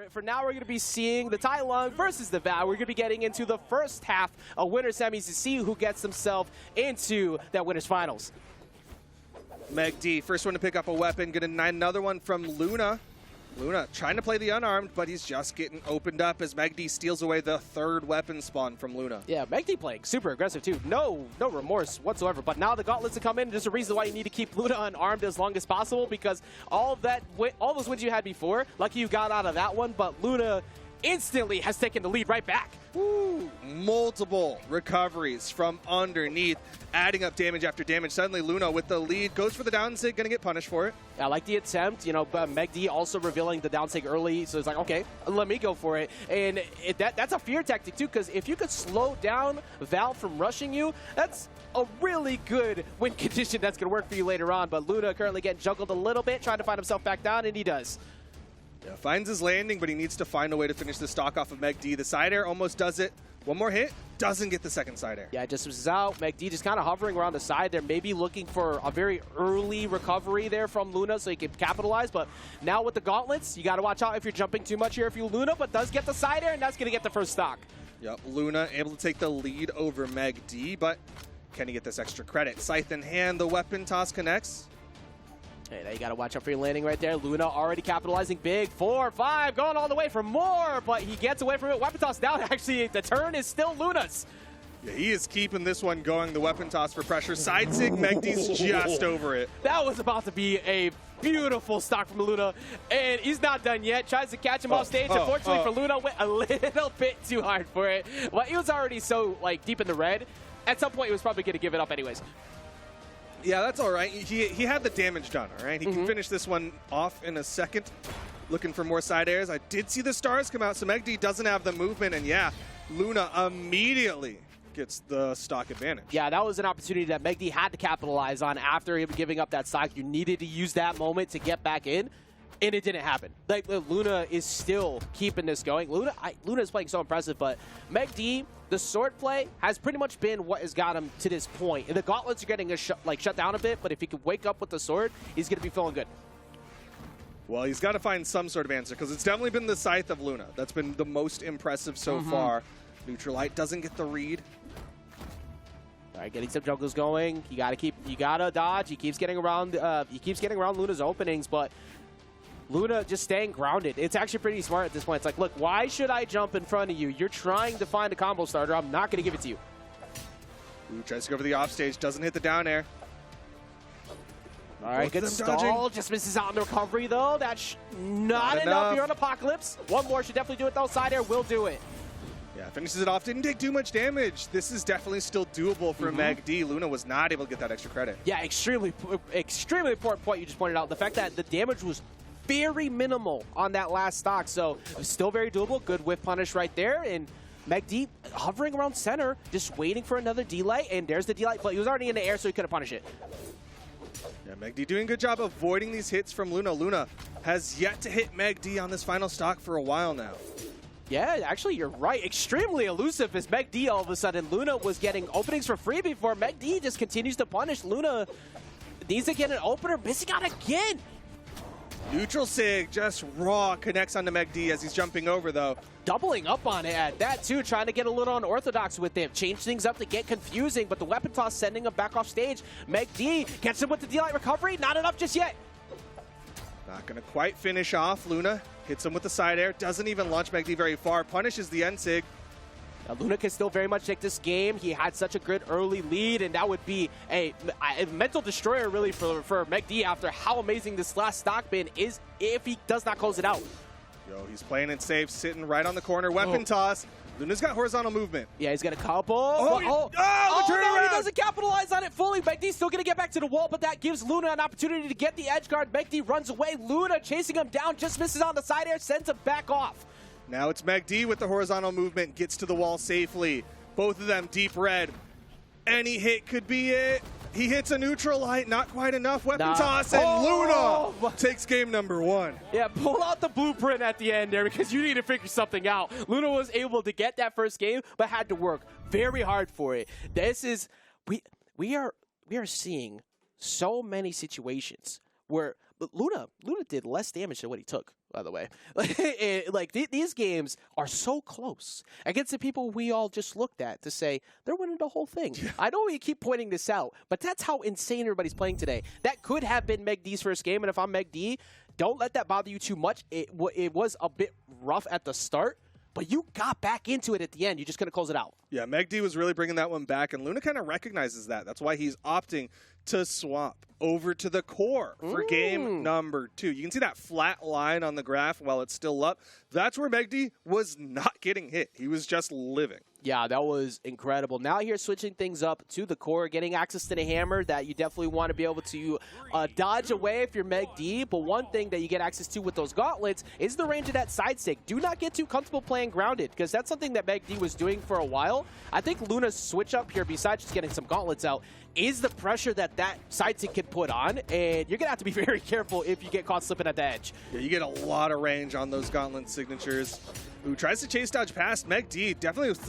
But for now, we're going to be seeing the Tai Lung versus the Vow. We're going to be getting into the first half of winner semis to see who gets himself into that winners finals. megd, first one to pick up a weapon, getting another one from Luna. Luna trying to play the unarmed, but he's just getting opened up as megd steals away the third weapon spawn from Luna. Yeah, megd playing super aggressive too. No remorse whatsoever. But now the gauntlets have come in. There's a reason why you need to keep Luna unarmed as long as possible, because all those wins you had before, lucky you got out of that one, but Luna instantly has taken the lead right back. Woo. Multiple recoveries from underneath, adding up damage after damage. Suddenly Luna with the lead goes for the down sig, gonna get punished for it. I like the attempt, you know, but megd also revealing the down sig early, so it's like, okay, let me go for it. And that's a fear tactic too, because if you could slow down Val from rushing you, that's a really good win condition that's gonna work for you later on. But Luna currently getting juggled a little bit, trying to find himself back down, and he does. Yeah, finds his landing, but he needs to find a way to finish the stock off of megd. The side air almost does it. One more hit, doesn't get the second side air. Yeah, just misses out. megd just kind of hovering around the side there, maybe looking for a very early recovery there from Luna so he can capitalize. But now with the gauntlets, you got to watch out if you're jumping too much here if you're Luna, but does get the side air, and that's going to get the first stock. Yep, Luna able to take the lead over megd, but can he get this extra credit? Scythe in hand, the weapon toss connects. Hey, now you got to watch out for your landing right there. Luna already capitalizing big. 4, 5, going all the way for more, but he gets away from it. Weapon toss down. Actually, the turn is still Luna's. Yeah, he is keeping this one going. The weapon toss for pressure. Side sig, megd's just over it. That was about to be a beautiful stock from Luna, and he's not done yet. Tries to catch him off stage. Unfortunately for Luna, went a little bit too hard for it. Well, he was already so deep in the red. At some point, he was probably going to give it up anyways. Yeah, that's all right. He had the damage done, all right? He can finish this one off in a second. Looking for more side airs. I did see the stars come out, so megd doesn't have the movement, and yeah, Luna immediately gets the stock advantage. Yeah, that was an opportunity that megd had to capitalize on after him giving up that stock. You needed to use that moment to get back in, and it didn't happen. Luna is still keeping this going. Luna is playing so impressive, but megd, the sword play has pretty much been what has got him to this point. And the gauntlets are getting shut down a bit, but if he can wake up with the sword, he's going to be feeling good. Well, he's got to find some sort of answer, because it's definitely been the Scythe of Luna. That's been the most impressive so far. Neutralite doesn't get the read. All right, getting some juggles going. You gotta dodge. He keeps getting around Luna's openings, but Luna just staying grounded. It's actually pretty smart at this point. It's like, look, why should I jump in front of you? You're trying to find a combo starter. I'm not going to give it to you. Ooh, tries to go for the offstage. Doesn't hit the down air. All right, good stall. Dodging. Just misses out on the recovery, though. That's not enough. You're on Apocalypse. One more should definitely do it, though. Side air will do it. Yeah, finishes it off. Didn't take too much damage. This is definitely still doable for megd. Luna was not able to get that extra credit. Yeah, extremely important point you just pointed out. The fact that the damage was very minimal on that last stock, so still very doable. Good whiff punish right there, and megd hovering around center, just waiting for another D-Light, and there's the D-Light, but he was already in the air, so he couldn't punish it. Yeah, megd doing a good job avoiding these hits from Luna. Luna has yet to hit megd on this final stock for a while now. Yeah, actually, you're right. Extremely elusive as megd all of a sudden. Luna was getting openings for free before. megd just continues to punish. Luna needs to get an opener, missing out again. Neutral sig just raw connects onto megd as he's jumping over, though. Doubling up on it at that, too, trying to get a little unorthodox with him. Change things up to get confusing, but the weapon toss sending him back off stage. megd gets him with the D-Light recovery. Not enough just yet. Not going to quite finish off. Luna hits him with the side air. Doesn't even launch megd very far. Punishes the end sig. Now, Luna can still very much take this game. He had such a good early lead, and that would be a mental destroyer, really, for megd after how amazing this last stock bin is if he does not close it out. Yo, he's playing it safe, sitting right on the corner. Weapon toss. Luna's got horizontal movement. Yeah, he's got a couple. No, he doesn't capitalize on it fully. megd's still going to get back to the wall, but that gives Luna an opportunity to get the edge guard. megd runs away. Luna chasing him down, just misses on the side air, sends him back off. Now it's megd with the horizontal movement, gets to the wall safely. Both of them deep red. Any hit could be it. He hits a neutral light, not quite enough. Weapon toss, and Luna takes game number 1. Yeah, pull out the blueprint at the end there because you need to figure something out. Luna was able to get that first game, but had to work very hard for it. This is, we are seeing so many situations where Luna did less damage than what he took. by the way. These games are so close against the people we all just looked at to say they're winning the whole thing. Yeah. I know we keep pointing this out, but that's how insane everybody's playing today. That could have been megd's first game, and if I'm megd, don't let that bother you too much. It was a bit rough at the start, but you got back into it at the end. You just couldn't close it out. Yeah, megd was really bringing that one back, and Luna kind of recognizes that. That's why he's opting to swap over to the core for game number 2. You can see that flat line on the graph while it's still up. That's where megd was not getting hit. He was just living. Yeah, that was incredible. Now here switching things up to the core, getting access to the hammer that you definitely want to be able to dodge away if you're megd. But one thing that you get access to with those gauntlets is the range of that side stick. Do not get too comfortable playing grounded, because that's something that megd was doing for a while. I think Luna's switch up here, besides just getting some gauntlets out, is the pressure that side stick can put on, and you're going to have to be very careful if you get caught slipping at the edge. Yeah, you get a lot of range on those gauntlet signatures. Who tries to chase dodge past megd, definitely with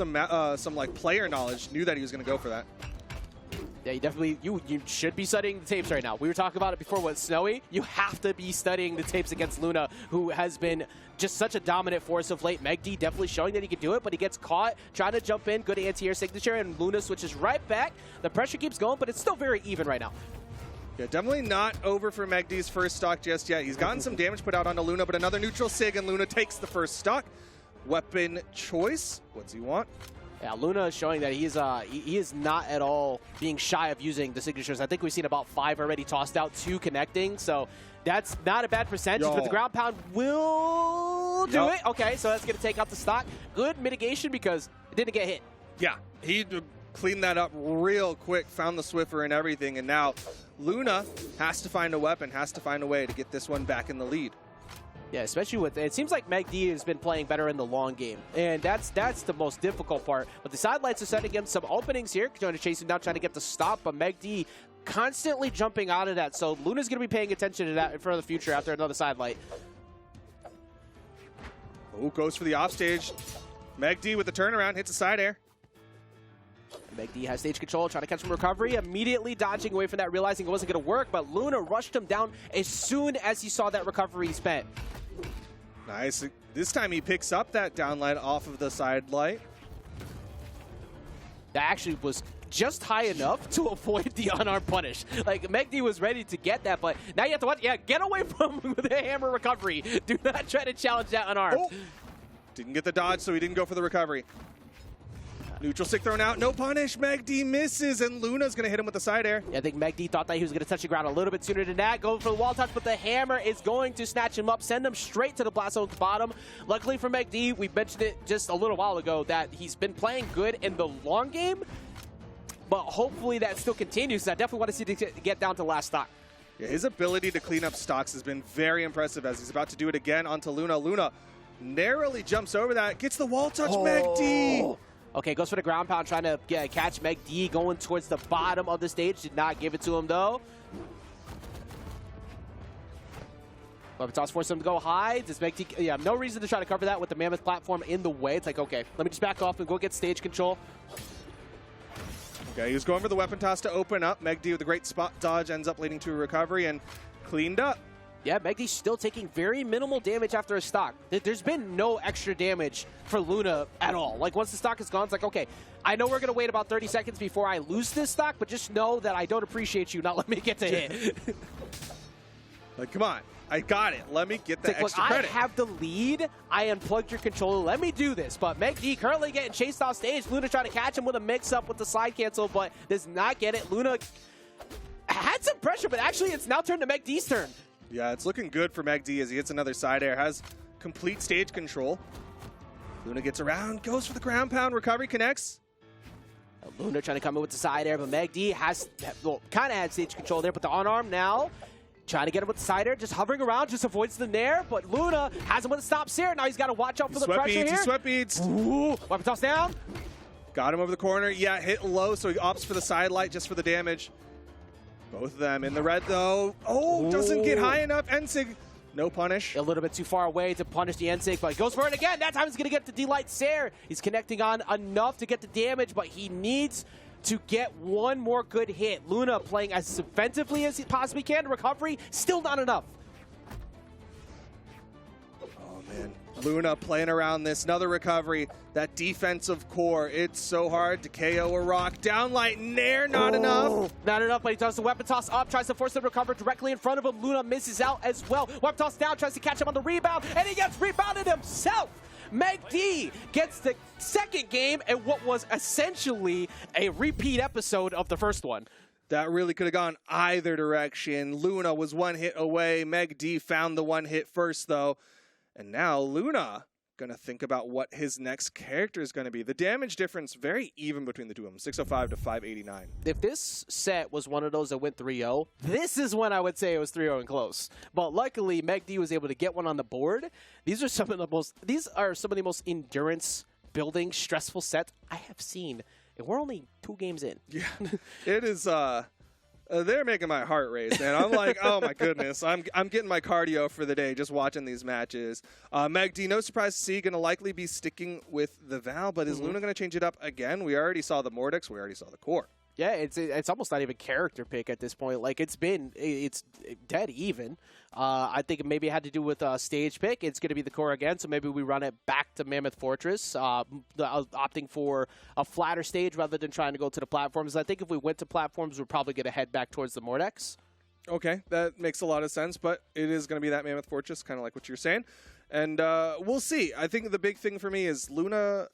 some like player knowledge, knew that he was going to go for that. Yeah, you definitely, you should be studying the tapes right now. We were talking about it before when it's snowy. You have to be studying the tapes against Luna, who has been just such a dominant force of late. megd definitely showing that he can do it, but he gets caught trying to jump in. Good anti-air signature, and Luna switches right back. The pressure keeps going, but it's still very even right now. Yeah, definitely not over for megd's first stock just yet. He's gotten some damage put out onto Luna, but another neutral sig, and Luna takes the first stock. Weapon choice. What's he want? Yeah, Luna is showing that he is not at all being shy of using the signatures. I think we've seen about 5 already tossed out, 2 connecting, so that's not a bad percentage, but the ground pound will do it. Okay, so that's going to take out the stock. Good mitigation because it didn't get hit. Yeah, he cleaned that up real quick, found the Swiffer and everything, and now Luna has to find a weapon, has to find a way to get this one back in the lead. Yeah, especially with, it seems like megd has been playing better in the long game, and that's the most difficult part. But the sidelights are setting him some openings here, trying to chase him down, trying to get the stop, but megd constantly jumping out of that, so Luna's going to be paying attention to that for the future after another sidelight. Oh, goes for the offstage. megd with the turnaround, hits a side air. megd has stage control, trying to catch some recovery, immediately dodging away from that, realizing it wasn't going to work, but Luna rushed him down as soon as he saw that recovery spent. Nice. This time he picks up that downlight off of the side light. That actually was just high enough to avoid the unarmed punish. Like, megd was ready to get that, but now you have to watch. Yeah, get away from the hammer recovery. Do not try to challenge that unarmed. Oh. Didn't get the dodge, so he didn't go for the recovery. Neutral stick thrown out, no punish, megd misses, and Luna's going to hit him with the side air. Yeah, I think megd thought that he was going to touch the ground a little bit sooner than that, going for the wall touch, but the hammer is going to snatch him up, send him straight to the blast zone's bottom. Luckily for megd, we mentioned it just a little while ago that he's been playing good in the long game, but hopefully that still continues. I definitely want to see it get down to the last stock. Yeah, his ability to clean up stocks has been very impressive as he's about to do it again onto Luna. Luna narrowly jumps over that, gets the wall touch, megd. Okay, goes for the ground pound, trying to catch megd, going towards the bottom of the stage. Did not give it to him, though. Weapon toss forced him to go high. Does megd, yeah, no reason to try to cover that with the Mammoth platform in the way. It's like, okay, let me just back off and go get stage control. Okay, he was going for the weapon toss to open up. megd with a great spot dodge ends up leading to a recovery and cleaned up. Yeah, megd's still taking very minimal damage after a stock. There's been no extra damage for Luna at all. Like, once the stock is gone, it's like, okay, I know we're going to wait about 30 seconds before I lose this stock, but just know that I don't appreciate you not letting me get to hit. Like, come on. I got it. Let me get the extra credit. I have the lead. I unplugged your controller. Let me do this. But megd currently getting chased off stage. Luna trying to catch him with a mix-up with the slide cancel, but does not get it. Luna had some pressure, but actually it's now turned to megd's turn. Yeah, it's looking good for megd as he hits another side air, has complete stage control. Luna gets around, goes for the ground pound, recovery connects. Luna trying to come in with the side air, but megd has, well, kind of had stage control there, but the on-arm now, trying to get him with the side air, just hovering around, just avoids the nair, but Luna has him with a stop here. Now he's got to watch out for the pressure here. He sweat beats. Ooh, weapon toss down. Got him over the corner. Yeah, hit low, so he opts for the side light just for the damage. Both of them in the red, though. Oh, doesn't get high enough. Ensig, no punish. A little bit too far away to punish the Ensig, but he goes for it again. That time he's going to get the D-Light Sair. He's connecting on enough to get the damage, but he needs to get one more good hit. Luna playing as defensively as he possibly can. Recovery, still not enough. Luna playing around this, another recovery. That defensive core, it's so hard to KO a rock. Downlight Nair, not enough. Not enough, but he does the weapon toss up, tries to force the recover directly in front of him. Luna misses out as well. Weapon toss down, tries to catch him on the rebound, and he gets rebounded himself. megd gets the second game and what was essentially a repeat episode of the first one. That really could have gone either direction. Luna was one hit away. megd found the one hit first, though. And now Luna going to think about what his next character is going to be. The damage difference very even between the two of them, 605 to 589. If this set was one of those that went 3-0, this is when I would say it was 3-0 and close. But luckily, megd was able to get one on the board. These are some of the most endurance building stressful sets I have seen. And we're only 2 games in. Yeah, it is. They're making my heart race, man. I'm like, oh my goodness. I'm getting my cardio for the day just watching these matches. megd, no surprise to see, going to likely be sticking with the Val, but is Luna going to change it up again? We already saw the Mordix. We already saw the core. Yeah, it's almost not even character pick at this point. Like, it's dead even. I think maybe it had to do with stage pick. It's going to be the core again, so maybe we run it back to Mammoth Fortress, opting for a flatter stage rather than trying to go to the platforms. I think if we went to platforms, we're probably going to head back towards the Mordix. Okay, that makes a lot of sense, but it is going to be that Mammoth Fortress, kind of like what you're saying. And we'll see. I think the big thing for me is Luna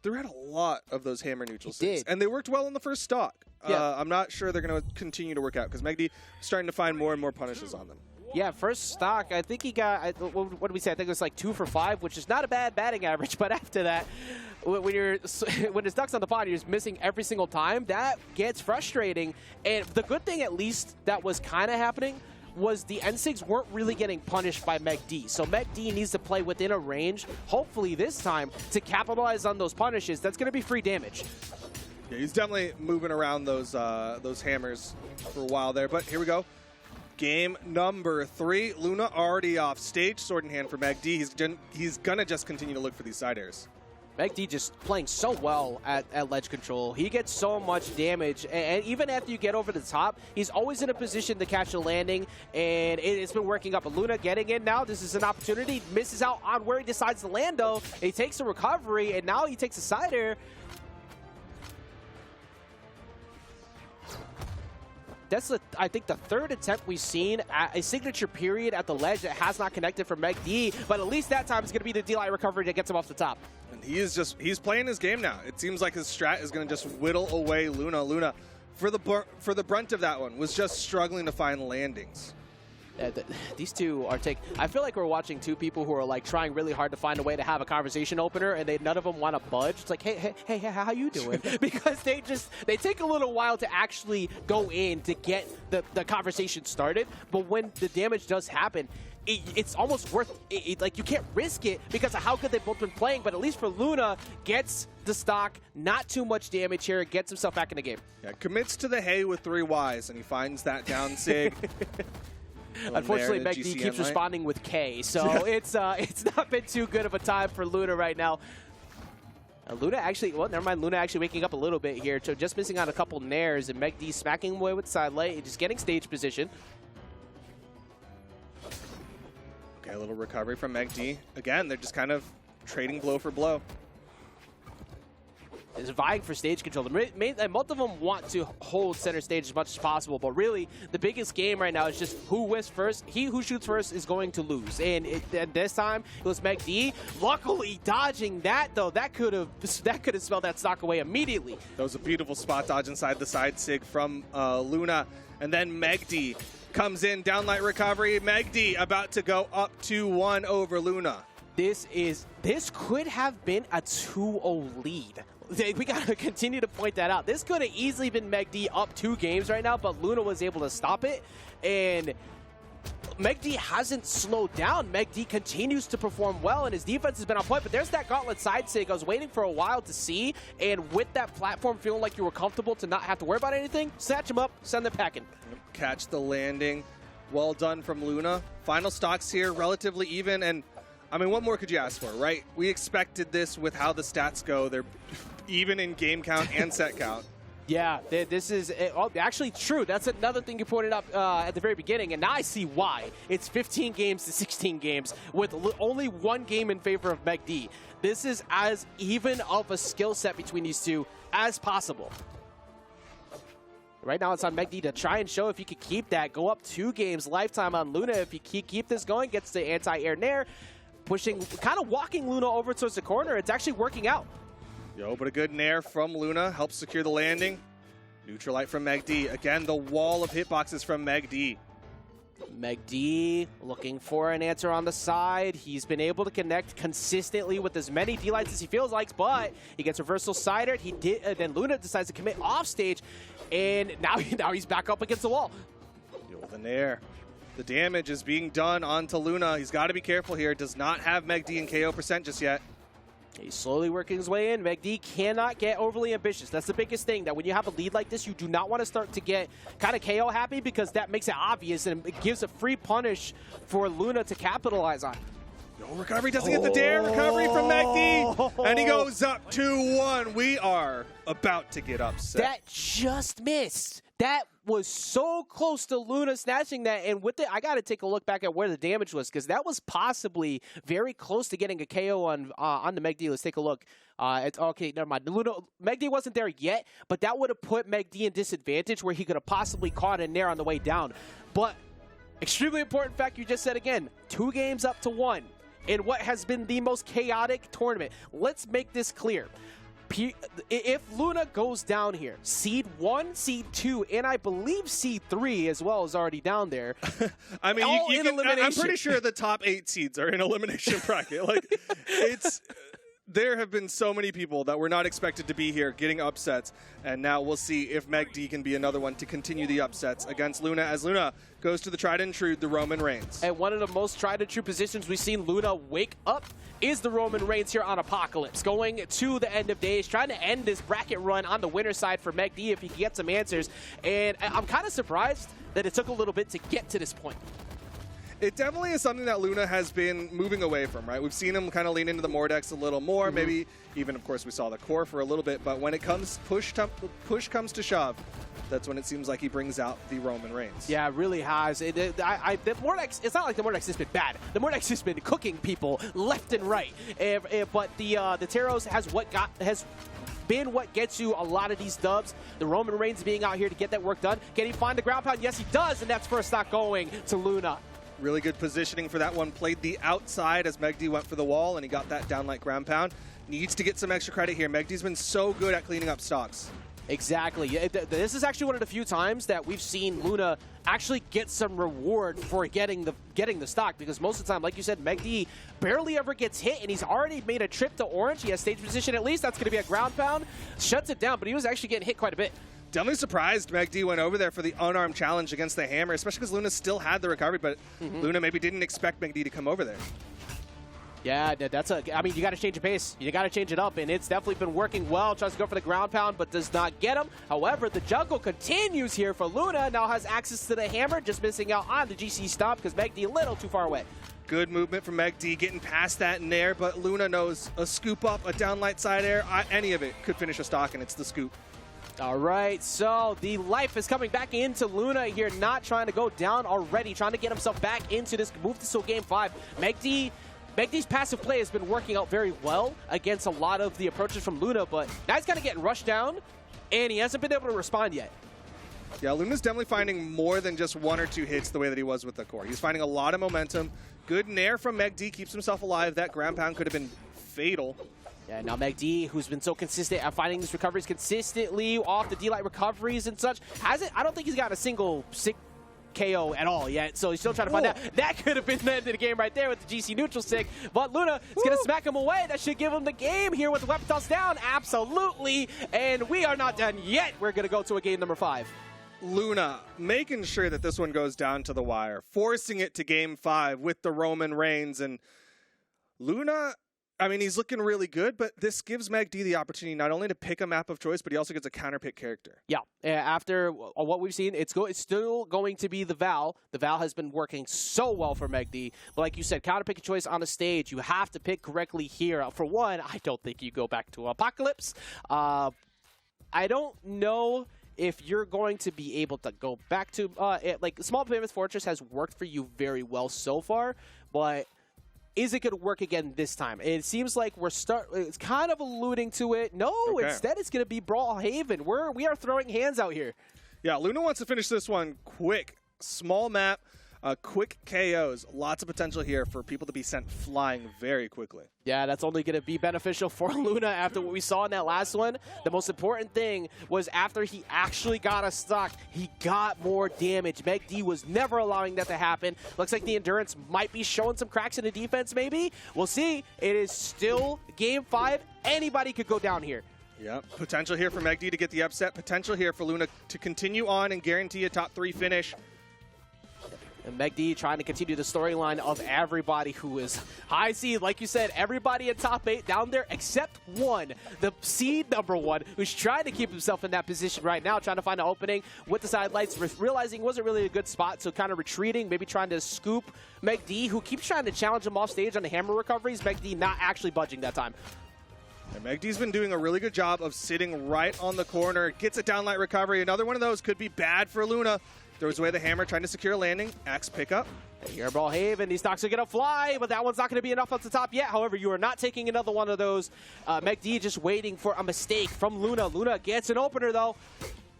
threw out a lot of those hammer neutral sticks, and they worked well in the first stock. Yeah. I'm not sure they're going to continue to work out because megd is starting to find more and more punishes on them. Yeah, first stock, I think he got, what did we say? I think it was like 2 for 5, which is not a bad batting average, but after that, when his duck's on the pond, you're just missing every single time. That gets frustrating, and the good thing, at least, that was kind of happening was the NSIGs weren't really getting punished by megd. So megd needs to play within a range, hopefully this time, to capitalize on those punishes. That's going to be free damage. Yeah, he's definitely moving around those hammers for a while there, but here we go. Game number 3. Luna already off stage, sword in hand for megd. He's going to just continue to look for these side airs. megd just playing so well at ledge control. He gets so much damage, and even after you get over the top, he's always in a position to catch a landing, and it's been working up. But Luna getting in now, this is an opportunity, misses out on where he decides to land, though. He takes a recovery, and now he takes a side air. That's, I think, the 3rd attempt we've seen at a signature period at the ledge that has not connected for megd, but at least that time it's going to be the D-Light recovery that gets him off the top. And he's playing his game now. It seems like his strat is going to just whittle away Luna. Luna, for the brunt of that one, was just struggling to find landings. These two are I feel like we're watching 2 people who are like trying really hard to find a way to have a conversation opener, and none of them want to budge. It's like, hey, how you doing? Because they take a little while to actually go in to get the conversation started. But when the damage does happen, it's almost worth it. Like, you can't risk it because of how good they've both been playing. But at least for Luna, gets the stock, not too much damage here, gets himself back in the game. Yeah, commits to the hay with 3 Ys, and he finds that down sig. Unfortunately, megd keeps responding with K, so it's not been too good of a time for Luna right now. Luna actually, well, never mind. Luna actually waking up a little bit here, so just missing out a couple nairs, and megd smacking away with side light, just getting stage position. Okay, a little recovery from megd. Again, they're just kind of trading blow for blow. Is vying for stage control. Most of them want to hold center stage as much as possible, but really the biggest game right now is just who wins first. He who shoots first is going to lose, and this time it was megd. Luckily dodging that, though. That could have spelled that stock away immediately. That was a beautiful spot dodge inside the side sig from Luna, and then megd comes in, downlight recovery. megd about to go up 2-1 over Luna. This could have been a 2-0 lead. We got to continue to point that out. This could have easily been megd up 2 games right now, but Luna was able to stop it, and megd hasn't slowed down. megd continues to perform well, and his defense has been on point, but there's that gauntlet side sig I was waiting for a while to see, and with that platform feeling like you were comfortable to not have to worry about anything, snatch him up, send them packing. Catch the landing. Well done from Luna. Final stocks here, relatively even, and I mean, what more could you ask for, right? We expected this with how the stats go. They're even in game count and set count. Yeah, this is actually true. That's another thing you pointed out at the very beginning, and now I see why. It's 15 games to 16 games with only one game in favor of megd. This is as even of a skill set between these two as possible. Right now it's on megd to try and show if he could keep that. Go up 2 games, lifetime on Luna. If he keep this going, gets the anti-air nair, pushing, kind of walking Luna over towards the corner. It's actually working out. Yo, but a good nair from Luna helps secure the landing. Neutralite from megd. Again, the wall of hitboxes from megd. megd looking for an answer on the side. He's been able to connect consistently with as many D-lights as he feels like, but he gets reversal cidered. He did, then Luna decides to commit off stage, and now he's back up against the wall. Yo, the nair. The damage is being done onto Luna. He's got to be careful here. Does not have megd in KO percent just yet. He's slowly working his way in. megd cannot get overly ambitious. That's the biggest thing, that when you have a lead like this, you do not want to start to get kind of KO happy, because that makes it obvious and it gives a free punish for Luna to capitalize on. Yo, recovery doesn't get the dare. Recovery from megd. And he goes up 2-1. We are about to get upset. That just missed. That was so close to Luna snatching that, and with it, I got to take a look back at where the damage was, because that was possibly very close to getting a KO on the megd. Let's take a look. Okay, never mind. megd wasn't there yet, but that would have put megd in disadvantage, where he could have possibly caught a nair on the way down. But extremely important fact you just said again: 2 games up to 1 in what has been the most chaotic tournament. Let's make this clear. If Luna goes down here, seed 1, seed 2, and I believe seed 3 as well is already down there. I mean, I'm pretty sure the top 8 seeds are in elimination bracket. Like, there have been so many people that were not expected to be here getting upsets, and now we'll see if megd can be another one to continue the upsets against Luna, as Luna goes to the tried and true, the Roman Reigns. And one of the most tried and true positions we've seen Luna wake up is the Roman Reigns here on Apocalypse, going to the end of days, trying to end this bracket run on the winner side for megd if he can get some answers. And I'm kind of surprised that it took a little bit to get to this point. It definitely is something that Luna has been moving away from, right? We've seen him kind of lean into the Mordex a little more, maybe even, of course, we saw the core for a little bit, but when it comes, push comes to shove, that's when it seems like he brings out the Roman Reigns. Yeah, it really has. The Mordex, it's not like the Mordex has been bad. The Mordex has been cooking people left and right. But the Taros has been what gets you a lot of these dubs. The Roman Reigns being out here to get that work done. Can he find the ground pound? Yes, he does, and that's first stock going to Luna. Really good positioning for that one. Played the outside as megd went for the wall, and he got that down like ground pound. Needs to get some extra credit here. Megd's been so good at cleaning up stocks. Exactly. This is actually one of the few times that we've seen Luna actually get some reward for getting the stock, because most of the time, like you said, megd barely ever gets hit, and he's already made a trip to orange. He has stage position at least. That's going to be a ground pound. Shuts it down, but he was actually getting hit quite a bit. Definitely surprised megd went over there for the unarmed challenge against the hammer, especially because Luna still had the recovery, but Luna maybe didn't expect megd to come over there. Yeah, I mean, you got to change the pace. You got to change it up, and it's definitely been working well. Tries to go for the ground pound, but does not get him. However, the jungle continues here for Luna. Now has access to the hammer, just missing out on the GC stomp because megd a little too far away. Good movement from megd, getting past that nair, but Luna knows a scoop up, a downlight side air, any of it could finish a stock, and it's the scoop. All right, so the life is coming back into Luna here, not trying to go down already, trying to get himself back into this, move this to game 5. megd's passive play has been working out very well against a lot of the approaches from Luna, but now he's kind of getting rushed down, and he hasn't been able to respond yet. Yeah, Luna's definitely finding more than just 1 or 2 hits the way that he was with the core. He's finding a lot of momentum. Good nair from megd, keeps himself alive. That ground pound could have been fatal. Yeah, now megd, who's been so consistent at finding these recoveries consistently off the D-Light recoveries and such, I don't think he's got a single sick KO at all yet, so he's still trying to find out. That could have been the end of the game right there with the GC neutral sig, but Luna is going to smack him away. That should give him the game here with the weapon toss down. Absolutely, and we are not done yet. We're going to go to a game number 5. Luna making sure that this one goes down to the wire, forcing it to game 5 with the Roman Reigns, and Luna, I mean, he's looking really good, but this gives megd the opportunity not only to pick a map of choice, but he also gets a counterpick character. Yeah, after what we've seen, it's still going to be the Val. The Val has been working so well for megd, but like you said, counterpick a choice on the stage. You have to pick correctly here. For one, I don't think you go back to Apocalypse. I don't know if you're going to be able to go back to like Small Mammoth Fortress has worked for you very well so far, but is it going to work again this time? It seems like it's kind of alluding to it. No, instead it's going to be Brawlhalla. We are throwing hands out here. Yeah, Luna wants to finish this one quick. Small map, quick KOs. Lots of potential here for people to be sent flying very quickly. Yeah, that's only going to be beneficial for Luna after what we saw in that last one. The most important thing was after he actually got a stock, he got more damage. megd was never allowing that to happen. Looks like the endurance might be showing some cracks in the defense, maybe. We'll see. It is still Game 5. Anybody could go down here. Yep. Potential here for megd to get the upset. Potential here for Luna to continue on and guarantee a top 3 finish. And megd trying to continue the storyline of everybody who is high seed. Like you said, everybody in top 8 down there except one, the seed #1, who's trying to keep himself in that position right now, trying to find an opening with the sidelights, realizing it wasn't really a good spot, so kind of retreating, maybe trying to scoop megd, who keeps trying to challenge him off stage on the hammer recoveries. megd not actually budging that time. And megd's been doing a really good job of sitting right on the corner. Gets a downlight recovery. Another one of those could be bad for Luna. Throws away the hammer, trying to secure a landing. Axe pickup. Here, Brawlhalla, these stocks are going to fly, but that one's not going to be enough at the top yet. However, you are not taking another one of those. megd just waiting for a mistake from Luna. Luna gets an opener, though.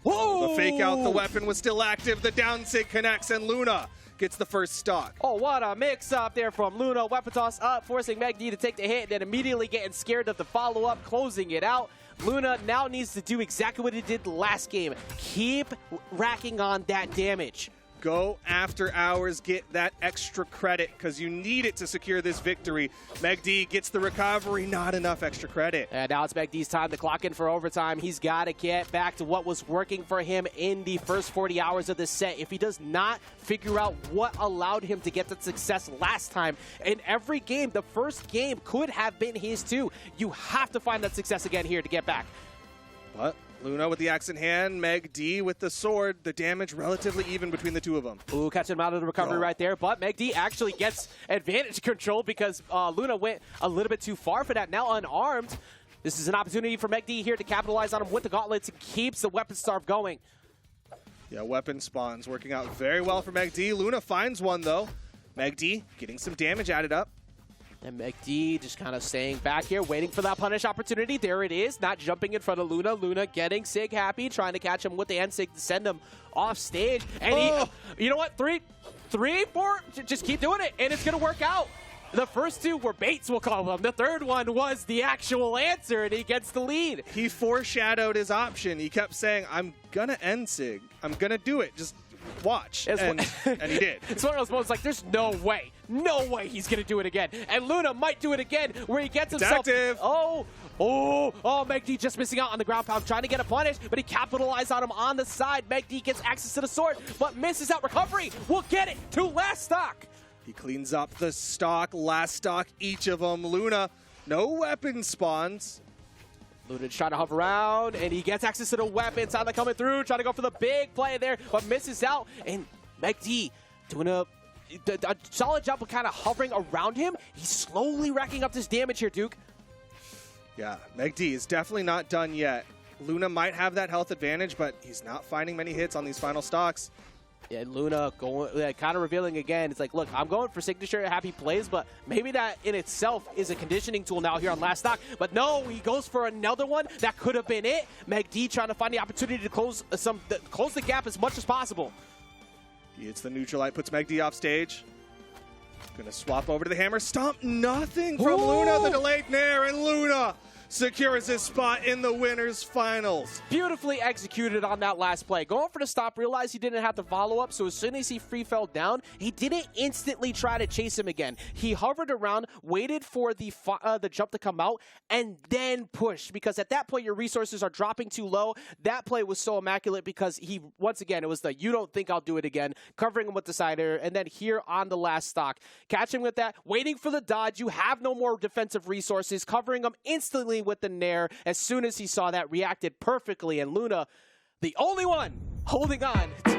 Whoa! The fake out, the weapon was still active. The down sig connects, and Luna gets the first stock. Oh, what a mix-up there from Luna. Weapon toss up, forcing megd to take the hit, and then immediately getting scared of the follow-up, closing it out. Luna now needs to do exactly what he did last game. Keep racking on that damage. Go after hours, get that extra credit, because you need it to secure this victory. megd gets the recovery, not enough extra credit. And now it's megd's time to clock in for overtime. He's got to get back to what was working for him in the first 40 hours of the set. If he does not figure out what allowed him to get that success last time, in every game, the first game could have been his too. You have to find that success again here to get back. But Luna with the axe in hand, megd with the sword. The damage relatively even between the two of them. Ooh, catching him out of the recovery right there. But megd actually gets advantage control because Luna went a little bit too far for that. Now unarmed. This is an opportunity for megd here to capitalize on him with the gauntlets and keeps the weapon starve going. Yeah, weapon spawns working out very well for megd. Luna finds one, though. megd getting some damage added up. And megd just kind of staying back here, waiting for that punish opportunity. There it is, not jumping in front of Luna. Luna getting Sig happy, trying to catch him with the end Sig to send him off stage. And you know what? Three, four, just keep doing it, and it's going to work out. The first two were baits, we'll call them. The third one was the actual answer, and he gets the lead. He foreshadowed his option. He kept saying, I'm going to end Sig. I'm going to do it. Just watch. And he did. It's one of those moments like, there's no way he's going to do it again. And Luna might do it again where he gets himself. Active. Oh, megd just missing out on the ground pound, trying to get a punish, but he capitalized on him on the side. megd gets access to the sword, but misses out recovery. We'll get it to last stock. He cleans up the stock, last stock, each of them. Luna, no weapon spawns. Luna's trying to hover around, and he gets access to the weapon. Silent coming through, trying to go for the big play there, but misses out. And megd doing a solid job of kind of hovering around him. He's slowly racking up this damage here, Duke. Yeah, megd is definitely not done yet. Luna might have that health advantage, but he's not finding many hits on these final stocks. Yeah, Luna going, kind of revealing again. It's like, look, I'm going for signature happy plays, but maybe that in itself is a conditioning tool now here on last stock. But no, he goes for another one. That could have been it. megd trying to find the opportunity to close the gap as much as possible. He hits the neutral light, puts megd off stage. Gonna swap over to the hammer. Stomp, nothing from Luna. The delayed nair, and Luna secures his spot in the winners finals. Beautifully executed on that last play. Going for the stop, realized he didn't have the follow-up, so as soon as he free fell down, he didn't instantly try to chase him again. He hovered around, waited for the jump to come out, and then pushed, because at that point your resources are dropping too low. That play was so immaculate because he, once again, it was the you don't think I'll do it again, covering him with the sider, and then here on the last stock, catching with that, waiting for the dodge. You have no more defensive resources, covering him instantly with the nair. As soon as he saw that, reacted perfectly, and Luna, the only one holding on to